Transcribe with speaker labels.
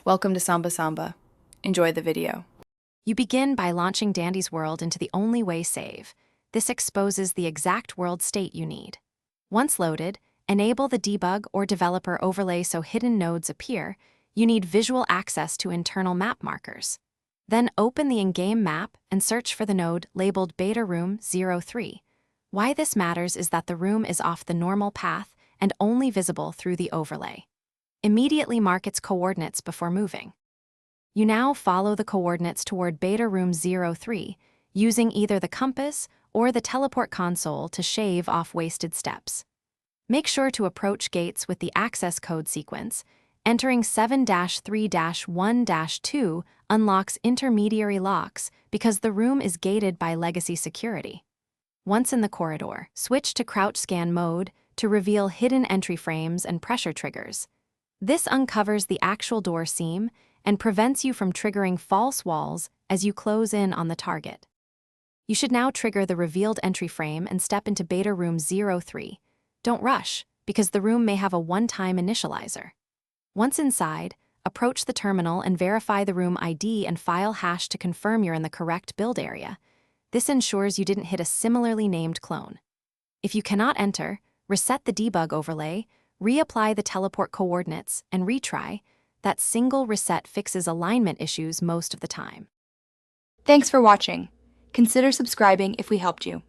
Speaker 1: Welcome to Samba Samba. Enjoy the video.
Speaker 2: You begin by launching Dandy's world into the only way save. This exposes the exact world state you need. Once loaded, enable the debug or developer overlay so hidden nodes appear. You need visual access to internal map markers. Then open the in-game map and search for the node labeled Beta Room 03. Why this matters is that the room is off the normal path and only visible through the overlay. Immediately mark its coordinates before moving. You now follow the coordinates toward Beta Room 03, using either the compass or the teleport console to shave off wasted steps. Make sure to approach gates with the access code sequence. Entering 7-3-1-2 unlocks intermediary locks because the room is gated by legacy security. Once in the corridor, switch to crouch scan mode to reveal hidden entry frames and pressure triggers. This uncovers the actual door seam and prevents you from triggering false walls as you close in on the target. You should now trigger the revealed entry frame and step into Beta Room 03. Don't rush, because the room may have a one-time initializer. Once inside, approach the terminal and verify the room ID and file hash to confirm you're in the correct build area. This ensures you didn't hit a similarly named clone. If you cannot enter, reset the debug overlay, reapply the teleport coordinates, and retry. That single reset fixes alignment issues most of the time.
Speaker 3: Thanks for watching. Consider subscribing if we helped you.